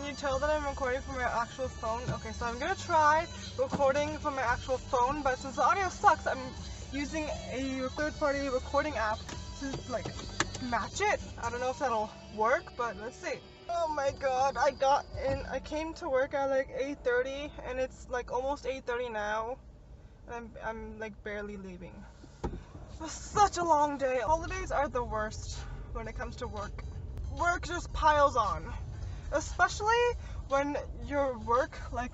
you tell that I'm recording from my actual phone? Okay, so I'm gonna try recording from my actual phone, but since the audio sucks, I'm using a third-party recording app to like match it. I don't know if that'll work, but let's see. Oh my god, I came to work at like 8:30 and it's like almost 8:30 now, and I'm like barely leaving. It was such a long day. Holidays are the worst when it comes to work. Work just piles on, especially when your work like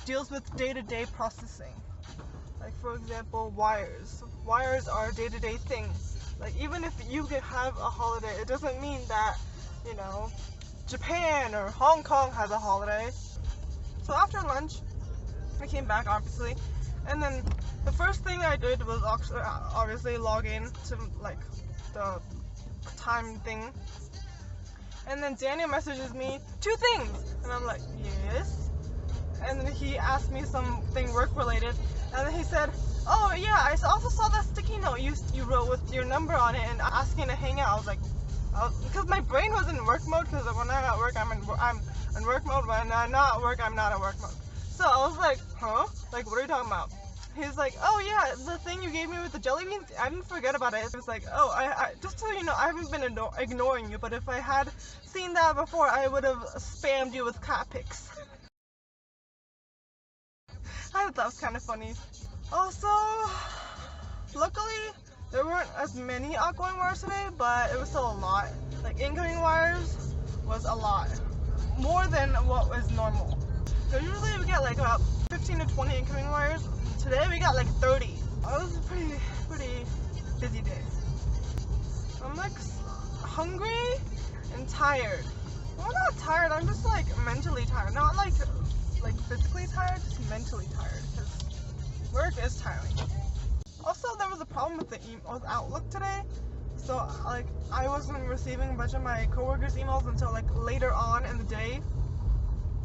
deals with day-to-day processing. Like for example, wires. Wires are day-to-day things. Like even if you can have a holiday, it doesn't mean that, you know, Japan or Hong Kong has a holiday. So after lunch, I came back obviously, and then the first thing I did was obviously log in to like the time thing. And then Daniel messages me 2 things, and I'm like, yes. And then he asked me something work related, and then he said, oh yeah, I also saw that sticky note you wrote with your number on it and asking to hang out. I was like, because my brain was in work mode, because when I'm at work I'm in work mode, when I'm not at work I'm not at work mode. So I was like, huh? Like, what are you talking about? He's like, oh yeah, the thing you gave me with the jelly beans, I didn't forget about it. It was like, oh, I just so you know, I haven't been ignoring you, but if I had seen that before, I would have spammed you with cat pics. I thought that was kind of funny. Also, luckily, there weren't as many outgoing wires today, but it was still a lot. Like, incoming wires was a lot. More than what was normal. So usually we get like about 15 to 20 incoming wires. Today we got like 30. It was a pretty busy day. I'm like hungry and tired. Well, I'm not tired, I'm just like mentally tired. Not like physically tired, just mentally tired, because work is tiring. Also, there was a problem with with Outlook today. So like I wasn't receiving a bunch of my coworkers' emails until like later on in the day.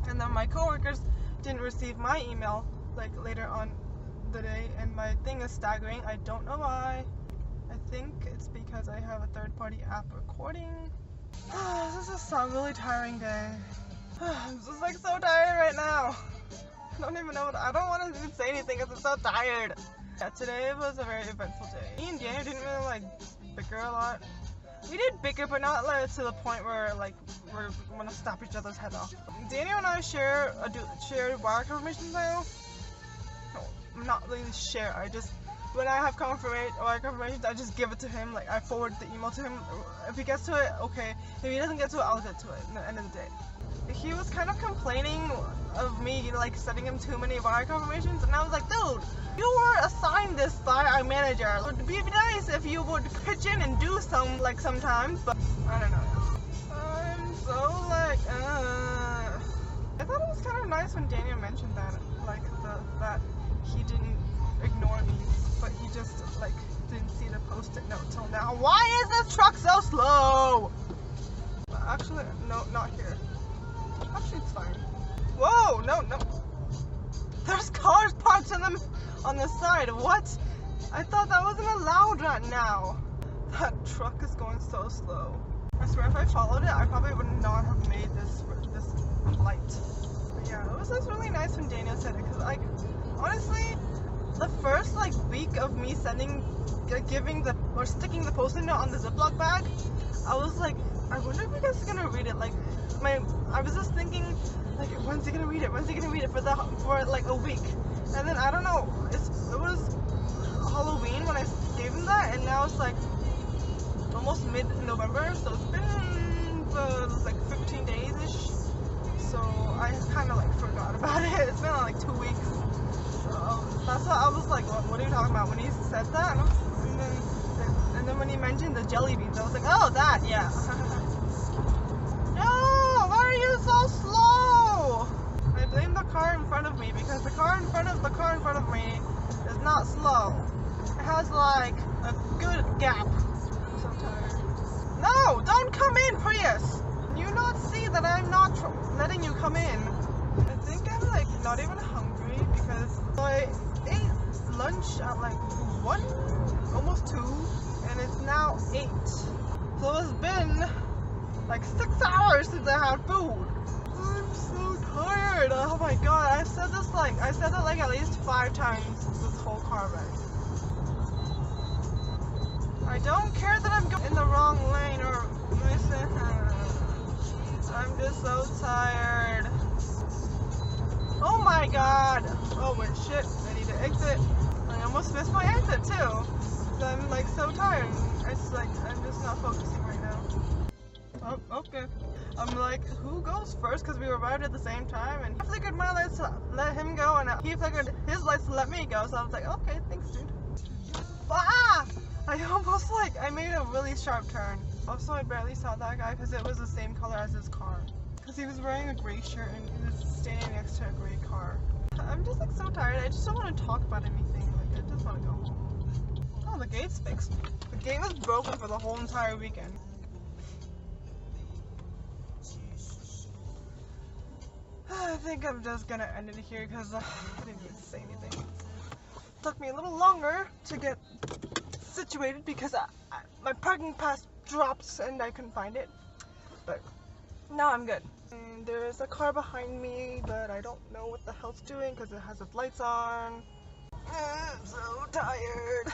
And then my coworkers didn't receive my email like later on the day, and my thing is staggering. I don't know why. I think it's because I have a third-party app recording. This is a really tiring day. I'm just like so tired right now. I don't even know I don't want to even say anything because I'm so tired. Yeah, today was a very eventful day. Me and Daniel didn't really like bicker a lot. We did bicker, but not like to the point where like we're gonna snap each other's head off. Daniel and I share wire confirmations now. No, not really share. I just, when I have wire confirmations, I just give it to him. Like I forward the email to him. If he gets to it, okay. If he doesn't get to it, I'll get to it at the end of the day. He was kind of complaining of me like sending him too many wire confirmations, and I was like, dude, you were assigned this by our manager. It would be nice if you would pitch in and do some like sometimes, but I don't know. I'm so like, I thought it was kind of nice when Daniel mentioned that, like that he didn't ignore me, but he just like didn't see the post-it note till now. Why is this truck so slow? Actually, no, not here. Actually, it's fine. Whoa, no. There's cars parked on the side. What? I thought that wasn't allowed right now. That truck is going so slow. I swear if I followed it, I probably would not have made this light. But yeah, it was really nice when Daniel said it, because like, honestly, the first like week of me sticking the post-it note on the Ziploc bag, I was like, I wonder if you guys are gonna read it. Like, I was just thinking, like, when's he gonna read it? When's he gonna read it for like a week? And then I don't know. It was Halloween when I gave him that, and now it's like almost mid-November, so it's been like 15 days ish. So I kind of like forgot about it. It's been like 2 weeks. So that's why I was like, what are you talking about when he said that? And then when he mentioned the jelly beans, I was like, oh, that, yeah. No, why are you so slow? I blame the car in front of me, because the car in front of me is not slow. It has like a good gap. I'm so tired. No, don't come in, Prius. Can you not see that I'm not letting you come in? I think I'm like not even hungry, because I ate lunch at like 1, almost 2, and it's now 8. So it's been like 6 hours since I had food. I'm so tired. Oh my god, I said that like at least 5 times this whole car ride. I don't care that I'm going in the wrong lane or missing. I'm just so tired. Oh my god. Oh wait, shit. I need to exit. I almost missed my exit too. So I'm like so tired. It's like I'm just not focusing right now. Oh, okay. I'm like, who goes first? Because we arrived at the same time, and I flickered my lights to let him go, and he flickered his lights to let me go. So I was like, okay, thanks, dude. Ah! I almost I made a really sharp turn. Also, I barely saw that guy because it was the same color as his car. Because he was wearing a gray shirt and he was standing next to a gray car. I'm just like so tired. I just don't want to talk about anything. Like, I just want to go home. Oh, the gate's fixed. The gate was broken for the whole entire weekend. I think I'm just gonna end it here because I didn't even say anything. It took me a little longer to get situated because my parking pass dropped and I couldn't find it. But now I'm good. And there's a car behind me, but I don't know what the hell it's doing because it has its lights on. I'm so tired.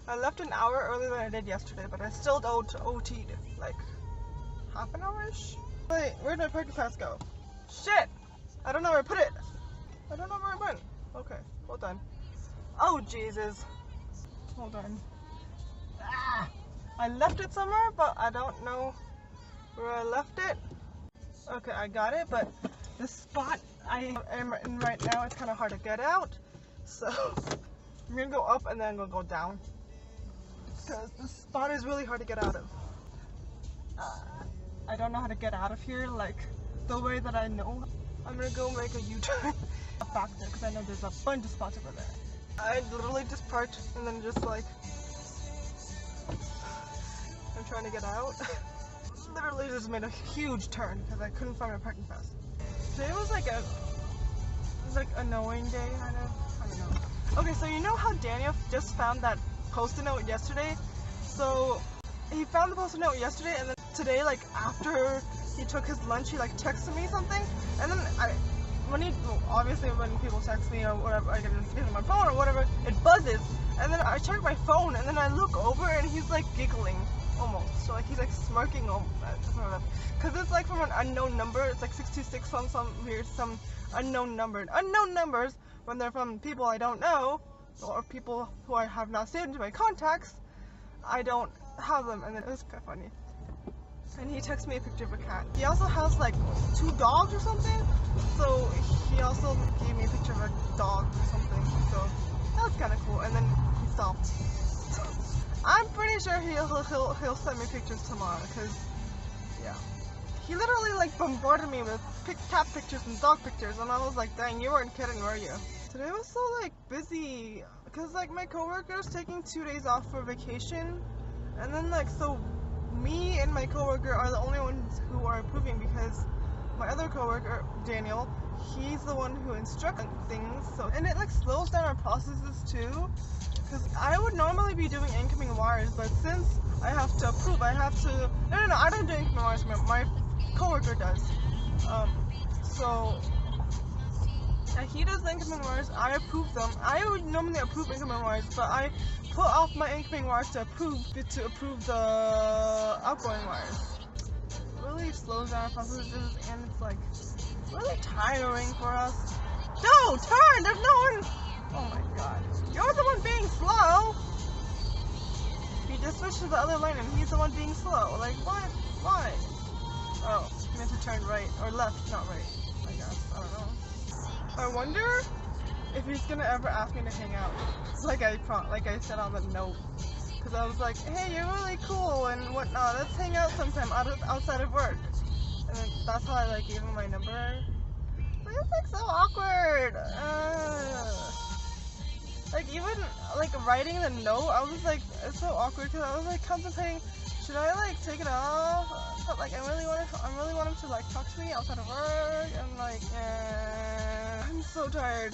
I left an hour earlier than I did yesterday, but I still OT'd like half an hour-ish. Wait, where'd my parking pass go? Shit! I don't know where I put it. I don't know where it went. Okay, hold on. Oh, Jesus. Hold on. Ah, I left it somewhere, but I don't know where I left it. Okay, I got it, but the spot I am in right now, it's kind of hard to get out. So, I'm gonna go up and then I'm gonna go down. Because the spot is really hard to get out of. I don't know how to get out of here, like, the way that I know. I'm gonna go make a U-turn back there, because I know there's a bunch of spots over there. I literally just parked and then just like, I'm trying to get out. Literally just made a huge turn because I couldn't find my parking pass. Today was like a annoying day, kind of. I don't know. Okay, so you know how Daniel just found that post-it note yesterday? So he found the post-it note yesterday, and then today, like after he took his lunch, he like texted me something, and then obviously when people text me or whatever, I get it on my phone or whatever, it buzzes, and then I check my phone, and then I look over, and he's like giggling almost, so like he's like smirking because it's like from an unknown number. It's like 626 from some unknown number. Unknown numbers, when they're from people I don't know or people who I have not saved into my contacts, I don't have them, and then it was kind of funny. And he texted me a picture of a cat. He also has like 2 dogs or something, so he also gave me a picture of a dog or something, so that was kind of cool. And then he stopped. I'm pretty sure he'll send me pictures tomorrow, because yeah, he literally like bombarded me with cat pictures and dog pictures, and I was like, dang, you weren't kidding, were you? Today was so like busy because like my coworker's taking 2 days off for vacation, and then like so me and my coworker are the only ones who are approving, because my other coworker, Daniel, he's the one who instructs things. So, and it like slows down our processes too, because I would normally be doing incoming wires, but since I have to approve, I have to, no, I don't do incoming wires, my coworker does. So he does the incoming wires, I approve them. I would normally approve incoming wires, but I put off my incoming wires to approve the outgoing wires. It really slows down our processes, and it's like really tiring for us. No, turn! There's no one! Oh my god. You're the one being slow! He just switched to the other lane and he's the one being slow. Like, what? Why? Oh, he meant to turn right, or left, not right, I guess. I don't know. I wonder if he's gonna ever ask me to hang out, like I said on the note, because I was like, hey, you're really cool and whatnot, let's hang out sometime outside of work, and then that's how I like gave him my number. But it's like so awkward. Like even like writing the note, I was like, it's so awkward because I was like contemplating, should I like take it off? But like I really want him to like talk to me outside of work, and like I'm so tired.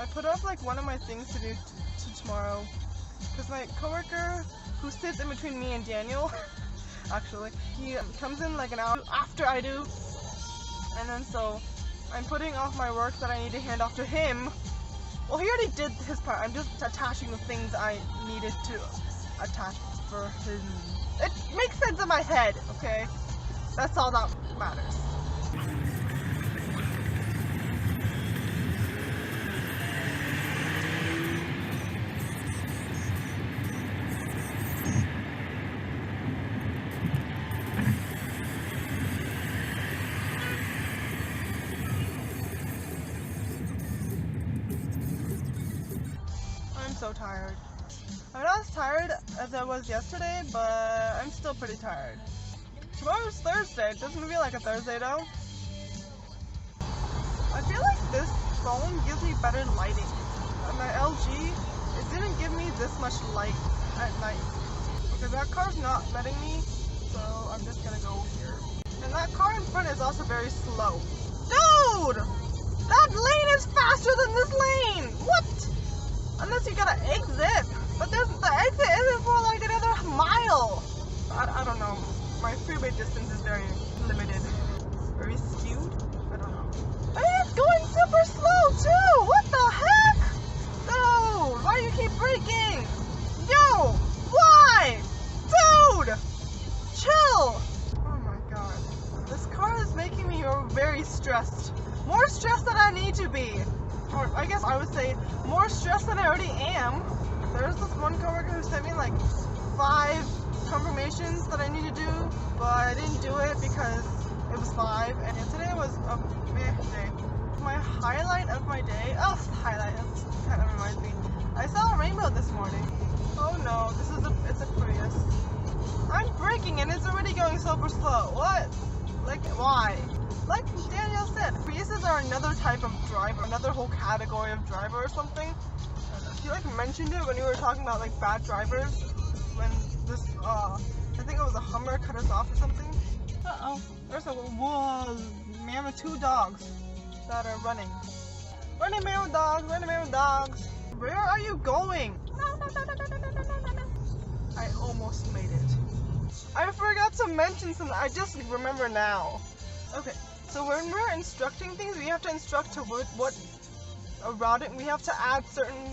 I put off like one of my things to do to tomorrow, because my coworker who sits in between me and Daniel, actually, he comes in like an hour after I do, and then so I'm putting off my work that I need to hand off to him. Well, he already did his part. I'm just attaching the things I needed to attach for him. It makes sense in my head, okay? That's all that matters. I'm so tired. I'm not as tired as I was yesterday, but I'm still pretty tired. Tomorrow's Thursday. It doesn't feel like a Thursday though. I feel like this phone gives me better lighting. My LG, it didn't give me this much light at night. Because that car's not letting me, so I'm just gonna go here. And that car in front is also very slow. Dude! That lane is faster than this lane! What? Unless you gotta exit. But the exit isn't for like another mile. I don't know. My freeway distance is very limited. Very skewed? I don't know. And it's going super slow too! What the heck? Dude, why do you keep braking? Yo! Why? Dude! Chill! Oh my god. This car is making me very stressed. More stressed than I need to be. Or I guess I would say more stressed than I already am. There's this one coworker who sent me like 5 confirmations that I need to do, but I didn't do it because it was 5, and yesterday was a meh day. My highlight of my day, highlight, that kind of reminds me. I saw a rainbow this morning. Oh no, it's a Prius. I'm braking and it's already going super slow. What? Like, why? Like Daniel said, Priuses are another type of driver, another whole category of driver or something. He like mentioned it when you were talking about like bad drivers. When this, I think it was a Hummer cut us off or something. Uh-oh. There's man with 2 dogs that are running. Running man with dogs, running man with dogs. Where are you going? I almost made it. I forgot to mention something. I just remember now. Okay. So when we're instructing things, we have to instruct to what a routing. We have to add certain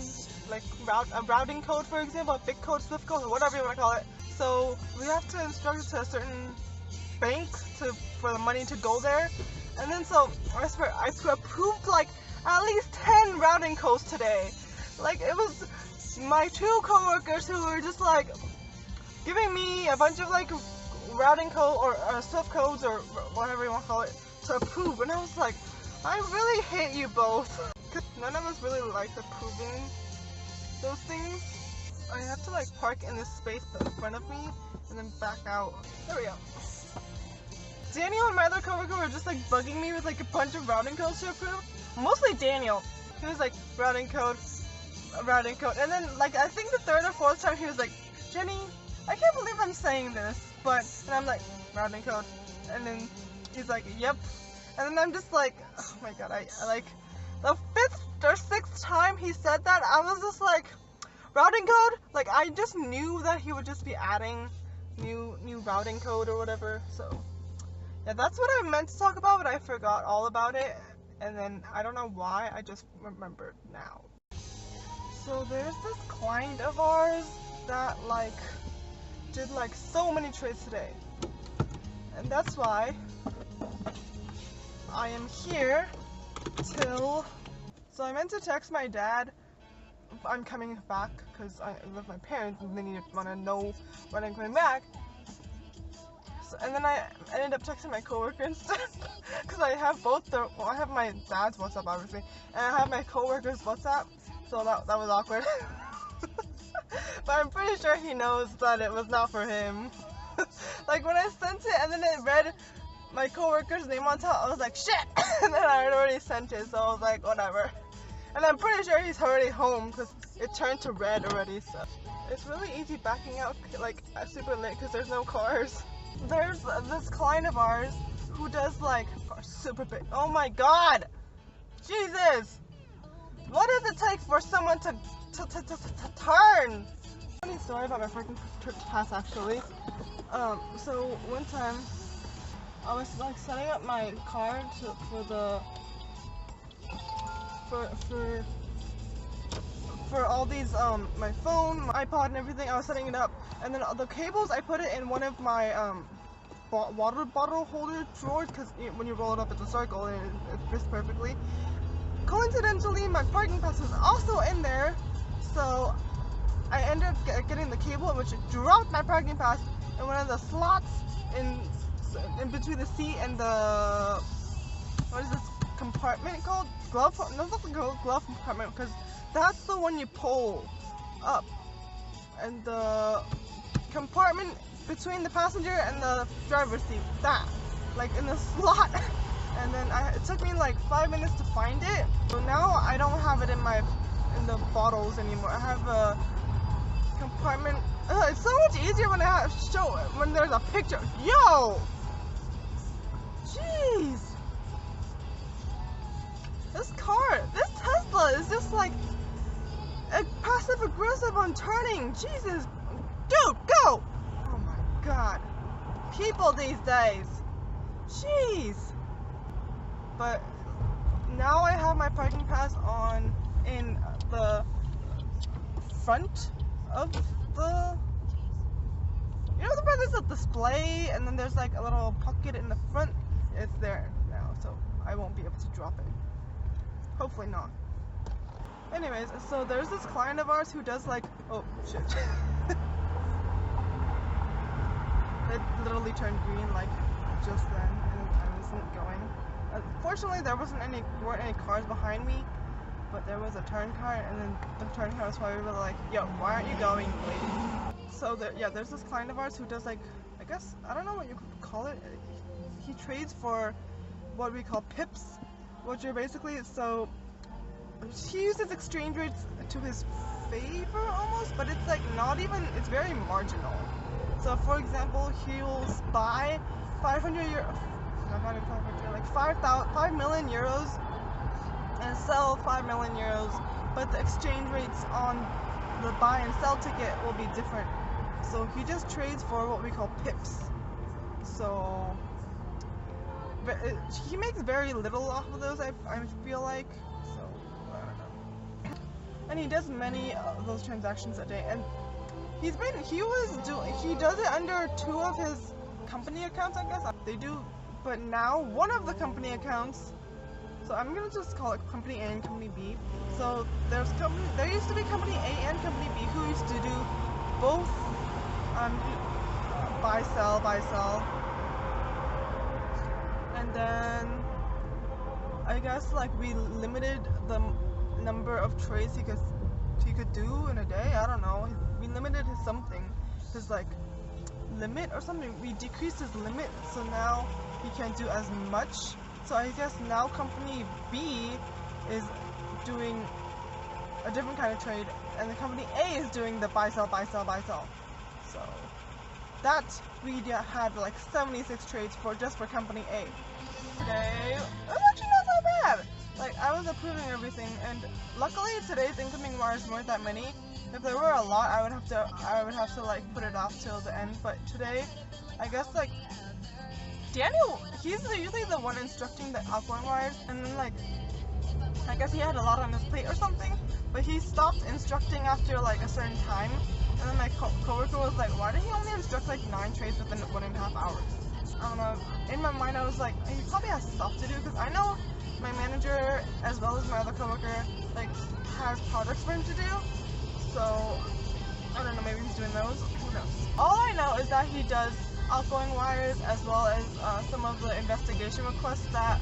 like a routing code, for example, a big code, swift code, or whatever you want to call it. So we have to instruct it to a certain bank for the money to go there. And then so I swear I approved like at least 10 routing codes today. Like it was my 2 coworkers who were just like giving me a bunch of like routing code or swift codes or whatever you want to call it to approve, and I was like, I really hate you both. Cause none of us really liked approving those things. I have to like park in this space in front of me and then back out. There we go. Daniel and my other coworker were just like bugging me with like a bunch of routing codes to approve. Mostly Daniel. He was like, routing code, and then like I think the 3rd or 4th time he was like, Jenny, I can't believe I'm saying this, but, and I'm like, routing code, and then he's like, yep, and then I'm just like, oh my god, I like, the 5th or 6th time he said that, I was just like, routing code? Like, I just knew that he would just be adding new routing code or whatever, so, yeah, that's what I meant to talk about, but I forgot all about it, and then, I don't know why, I just remembered now. So, there's this client of ours that, like, did like so many trades today, and that's why I am here till, so I meant to text my dad I'm coming back because I live with my parents and they want to know when I'm coming back. So, and then I ended up texting my coworker instead because I have I have my dad's WhatsApp obviously, and I have my coworker's WhatsApp, so that was awkward. But I'm pretty sure he knows that it was not for him. Like when I sent it and then it read my coworker's name on top, I was like, shit! And then I had already sent it, so I was like, whatever. And I'm pretty sure he's already home because it turned to red already, so. It's really easy backing out like super late because there's no cars. There's this client of ours who does like super big, oh my god! Jesus! What does it take for someone to turn? Funny story about my freaking pass actually. So one time I was like setting up my car for the for all these my phone, my iPod, and everything. I was setting it up, and then the cables I put it in one of my water bottle holder drawers, because when you roll it up it's a circle and it fits perfectly. Coincidentally, my parking pass was also in there, so I ended up getting the cable, which dropped my parking pass in one of the slots in between the seat and the, what is this compartment called? Glove? No, it's not the glove compartment, because that's the one you pull up, and the compartment between the passenger and the driver's seat, that, like in the slot. And then it took me like 5 minutes to find it. So now I don't have it in the bottles anymore. I have a compartment. It's so much easier when when there's a picture. Yo, jeez, this Tesla is just like passive aggressive on turning. Jesus, dude, go! Oh my God, people these days, jeez. But now I have my parking pass on in the front of the, you know, the part there's a display and then there's like a little pocket in the front. It's there now, so I won't be able to drop it. Hopefully not. Anyways, so there's this client of ours who does like, oh shit. It literally turned green like just then and I wasn't going. Fortunately, there weren't any cars behind me, but there was a turn car, and then the turn car was probably like, yo, why aren't you going, lady? So there's this client of ours who does like, I guess, I don't know what you could call it. He trades for what we call pips, which are basically, so he uses exchange rates to his favor almost, but it's like not even, it's very marginal. So for example, he'll buy 500 euros. Not even 500, like 5 million euros and sell 5 million euros, but the exchange rates on the buy and sell ticket will be different. So he just trades for what we call pips. So he makes very little off of those, I feel like. So I don't know. And he does many of those transactions a day, and he does it under 2 of his company accounts, I guess. They do. But now, one of the company accounts, so I'm gonna just call it Company A and Company B. So there used to be Company A and Company B who used to do both buy sell. And then I guess like we limited the number of trades he could do in a day. I don't know. We limited his like limit or something. We decreased his limit, so now he can't do as much. So I guess now Company B is doing a different kind of trade, and the Company A is doing the buy sell. So that we had like 76 trades just for Company A. Today, it was actually not so bad. Like I was approving everything, and luckily today's incoming wires weren't that many. If there were a lot, I would have to like put it off till the end. But today, I guess like Daniel, he's usually the one instructing the outgoing wires, and then like I guess he had a lot on his plate or something, but he stopped instructing after like a certain time. And then my coworker was like, why did he only instruct like 9 trades within 1.5 hours? I don't know. In my mind, I was like, he probably has stuff to do, because I know my manager as well as my other coworker like has projects for him to do. So I don't know, maybe he's doing those. Who knows? All I know is that he does outgoing wires as well as some of the investigation requests that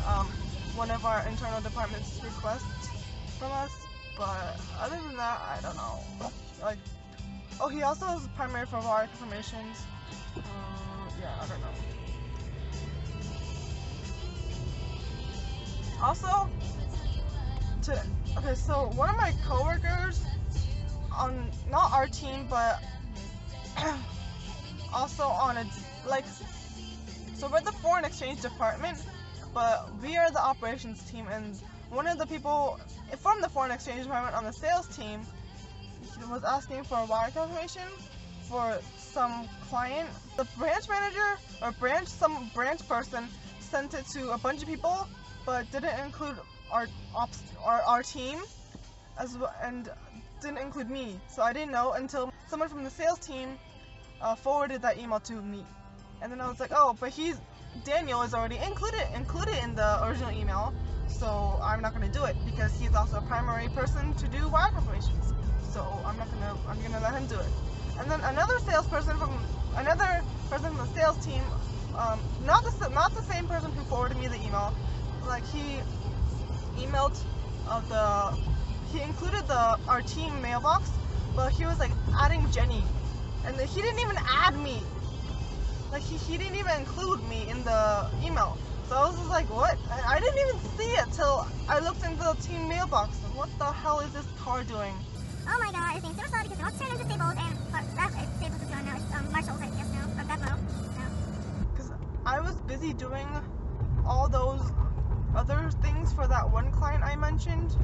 one of our internal departments requests from us. But other than that, I don't know. Like, oh, he also is primary for wire confirmations. Yeah, I don't know. Also, okay, so one of my coworkers on not our team, but also on a so we're the foreign exchange department, but we are the operations team, and one of the people from the foreign exchange department on the sales team was asking for a wire confirmation for some client. The branch manager or some branch person sent it to a bunch of people, but didn't include our team as well, and didn't include me. So I didn't know until someone from the sales team forwarded that email to me, and then I was like, oh, but Daniel is already included in the original email, so I'm not gonna do it because he's also a primary person to do wire confirmations. So I'm gonna let him do it. And then another person from the sales team, not the same person who forwarded me the email, like he included our team mailbox, but he was like adding Jenny, and then he didn't even add me. Like he didn't even include me in the email. So I was just like, what? I didn't even see it till I looked into the team mailbox. And what the hell is this car doing? Oh my god, it's being super slow because it wants to turn into Stables, and Stables is gone now. It's Marshalls, I guess now, or Bedlow. Because I was busy doing all those other things for that one client I mentioned.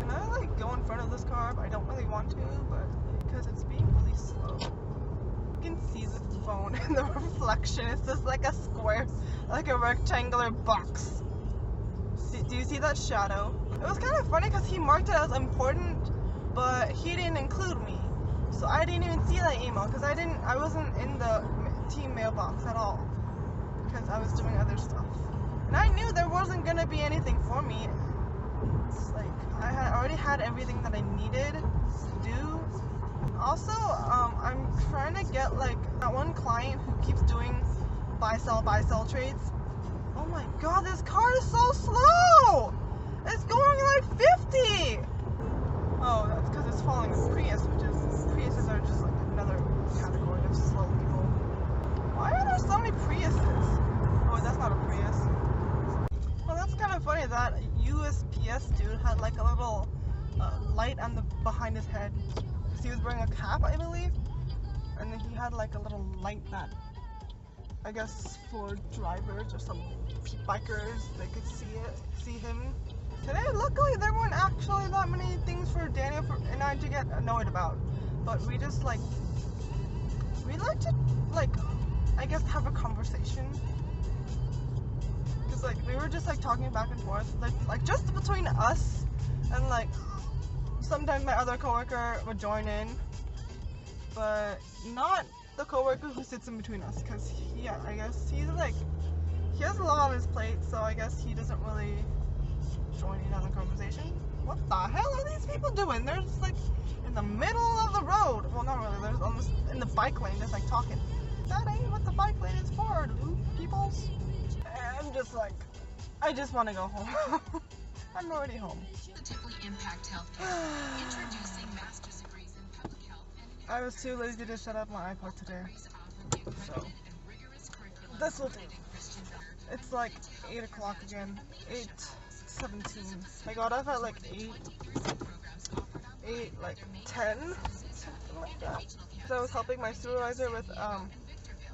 And I like go in front of this car, but I don't really want to, but because it's being really slow. You can see the phone in the reflection. It's just like a square, like a rectangular box. Do you see that shadow? It was kind of funny because he marked it as important, but he didn't include me. So I didn't even see that email because I wasn't in the team mailbox at all because I was doing other stuff. And I knew there wasn't going to be anything for me. It's like I already had everything that I needed to do. Also, I'm trying to get like that one client who keeps doing buy sell trades. Oh my god, this car is so slow! It's going like 50! Oh, that's because it's following a Prius, Priuses are just like another category of slow people. Why are there so many Priuses? Oh, that's not a Prius. Well, that's kind of funny. That USPS dude had like a little light on behind his head. Because he was wearing a cap, I believe. And then he had like a little light that, I guess, for drivers or some bikers, they could see him. Today, luckily, there weren't actually that many things for Daniel and I to get annoyed about. But we just like to I guess have a conversation. Cause like we were just like talking back and forth, like just between us, and like sometimes my other coworker would join in, but not the coworker who sits in between us, cause I guess he has a lot on his plate, so I guess he doesn't really join in on the conversation. What the hell are these people doing? They're just like in the middle of the road. Well, not really. They're almost in the bike lane, just like talking. That ain't what the bike lane is for, dude, peoples. I'm just like, I just want to go home. I'm already home. Impact healthcare. Introducing master's degrees in public health. I was too lazy to set up my iPod today, so this will do. It's like 8 o'clock again. 8:17. I got up at like 10, something like that. So I was helping my supervisor with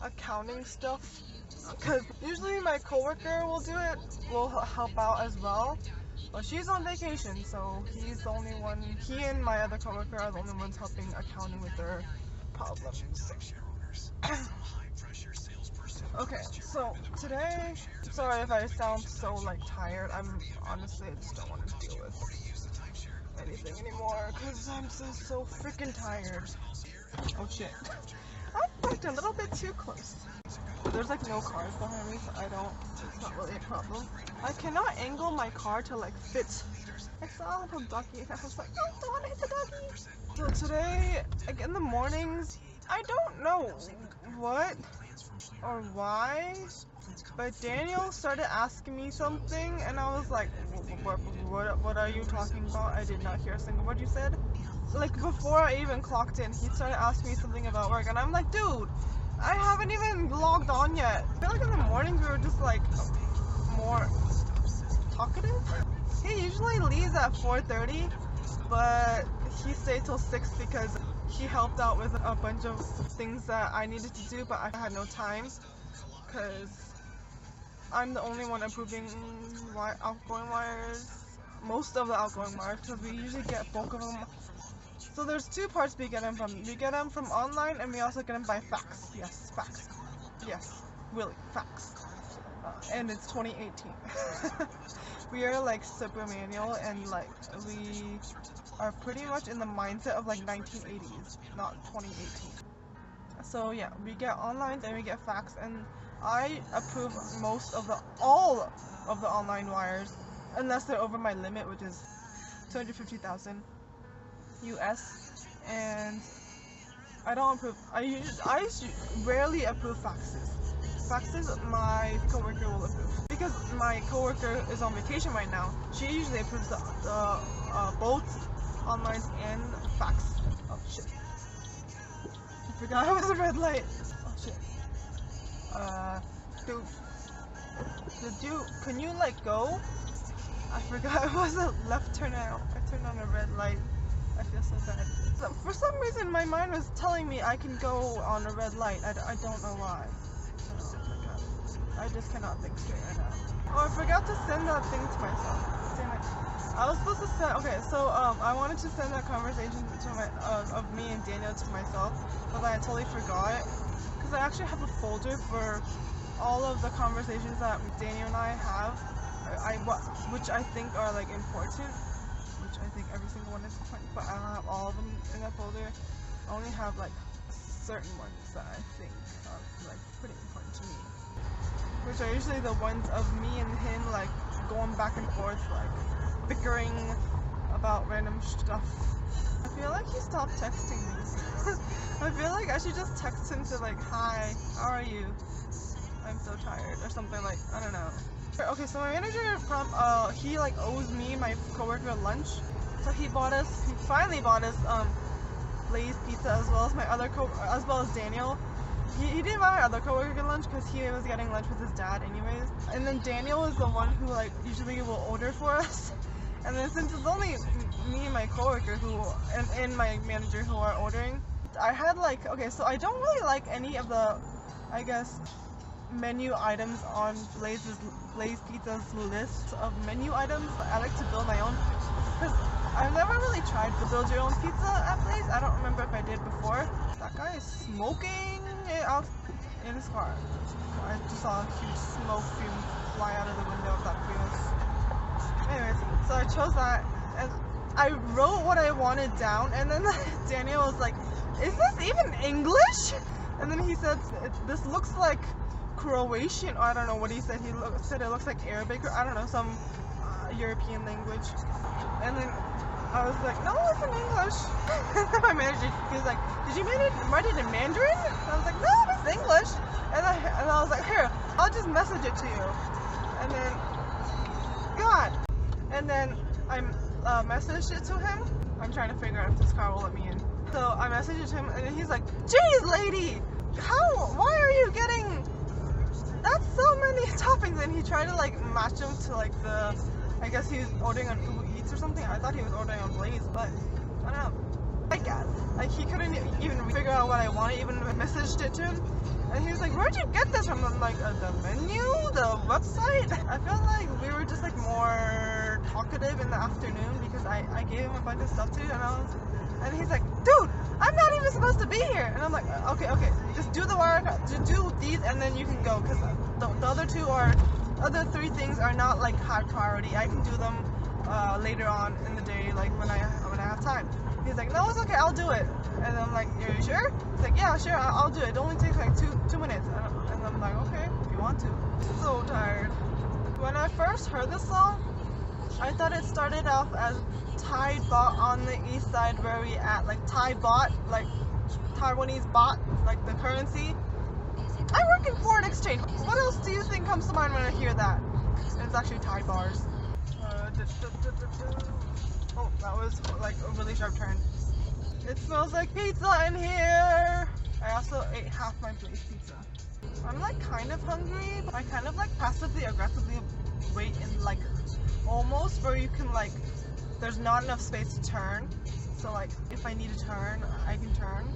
accounting stuff. Because usually my coworker will help out as well. But she's on vacation, so he's the only one. He and my other coworker are the only ones helping accounting with their problems. Okay, so today, sorry if I sound so like tired. Honestly, I just don't want to deal with anything anymore because I'm so freaking tired. Oh shit. I parked a little bit too close. There's like no cars behind me, so it's not really a problem. I cannot angle my car to like fit. I saw a little ducky and I was like, oh, I don't want to hit the ducky. So today, like in the mornings, I don't know what or why, but Daniel started asking me something and I was like, what are you talking about? I did not hear a single word you said. Like before I even clocked in, he started asking me something about work and I'm like, dude, I haven't even logged on yet. I feel like in the mornings we were just like more talkative. He usually leaves at 4:30, but he stayed till 6 because he helped out with a bunch of things that I needed to do, but I had no time because I'm the only one approving outgoing wires, most of the outgoing wires, because we usually get bulk of them. So there's two parts we get them from. We get them from online and we also get them by fax. Yes, fax. Yes, really, fax. and it's 2018. We are like super manual, and like we are pretty much in the mindset of like 1980s, not 2018. So yeah, we get online and we get fax, and I approve all of the online wires unless they're over my limit, which is 250,000 US, and I don't approve. I rarely approve faxes. Faxes my coworker will approve because my coworker is on vacation right now. She usually approves both online and fax. Oh shit! I forgot it was a red light. Oh shit. Dude, can you like go? I forgot it was a left turn out. I turned on a red light. I feel so bad. So for some reason my mind was telling me I can go on a red light. I don't know why. Oh my god. I just cannot think straight right now. Oh, I forgot to send that thing to myself. Damn it. I was supposed to send, okay, so I wanted to send that conversation to of me and Daniel to myself, but I totally forgot. Because I actually have a folder for all of the conversations that Daniel and I have, which I think are like important. Which I think every single one is important, but I don't have all of them in that folder. I only have like certain ones that I think are like pretty important to me, which are usually the ones of me and him like going back and forth, like bickering about random stuff. I feel like he stopped texting me. I feel like I should just text him to like, hi, how are you? I'm so tired, or something, like, I don't know. Okay, so my manager he like owes me my coworker lunch, so he finally bought us Blaze pizza, as well as my other as well as Daniel. He didn't buy my other coworker lunch because he was getting lunch with his dad anyways. And then Daniel is the one who like usually will order for us. And then since it's only me and my coworker and my manager who are ordering, I had like, okay, so I don't really like any of the, I guess, menu items on Blaze Pizza's list of menu items. I like to build my own, because I've never really tried to build your own pizza at Blaze. I don't remember if I did before. That guy is smoking out in his car. I just saw a huge smoke fume fly out of the window of that Prius. Anyways, so I chose that, and I wrote what I wanted down, and then Daniel was like, is this even English? And then he said, this looks like Croatian, or I don't know what he said. He said it looks like Arabic, or I don't know, some European language. And then I was like, no, it's in English. And then my manager, he was like, did you write it in Mandarin? And I was like, no, it's English. And I was like, here, I'll just message it to you. And then, God. And then I messaged it to him. I'm trying to figure out if this car will let me in. So I messaged it to him, and then he's like, geez, lady, why are you getting, that's so many toppings. And he tried to like match them to like the, I guess he was ordering on Uber Eats or something. I thought he was ordering on Blaze, but I don't know. I guess. Like, he couldn't even figure out what I wanted, even messaged it to him. And he was like, where'd you get this from? I'm like, the menu? The website? I felt like we were just like more talkative in the afternoon because I gave him a bunch of stuff too, and he's like, dude, I'm not even supposed to be here. And I'm like, okay, just do the wire, just do these, and then you can go, because the other three things are not like high priority. I can do them later on in the day, like when I have time. He's like, no, it's okay, I'll do it. And I'm like, are you sure? He's like, yeah, sure, I'll do it. It only takes like two minutes. And I'm like, okay, if you want to. So tired. When I first heard this song, I thought it started off as Thai bot on the east side where we at, like Thai bot, like Taiwanese bot, like the currency. I work in foreign exchange. What else do you think comes to mind when I hear that? It's actually Thai bars. Oh, that was like a really sharp turn. It smells like pizza in here. I also ate half my Blaze pizza. I'm like kind of hungry, but I kind of like passively aggressively wait in like almost where you can like, there's not enough space to turn. So like if I need to turn, I can turn.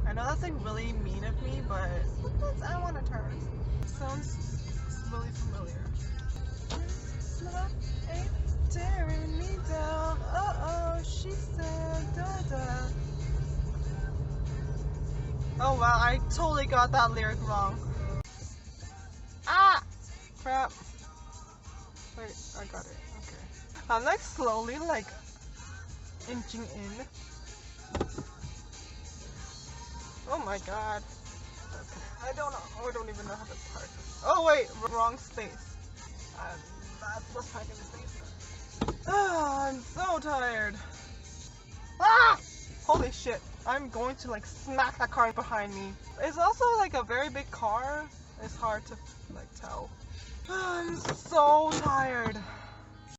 I know that's like really mean of me, but sometimes I want to turn. Sounds really familiar. Love ain't tearing me down. Oh, she said, da da. Oh wow, I totally got that lyric wrong. Ah! crap. Wait, I got it. Okay. I'm like slowly like inching in. Oh my god. Okay. I don't even know how to park. Oh wait, wrong space. That's supposed to park in the space. Ah, I'm so tired. Ah! Holy shit. I'm going to like smack that car behind me. It's also like a very big car. It's hard to like tell. I'm so tired.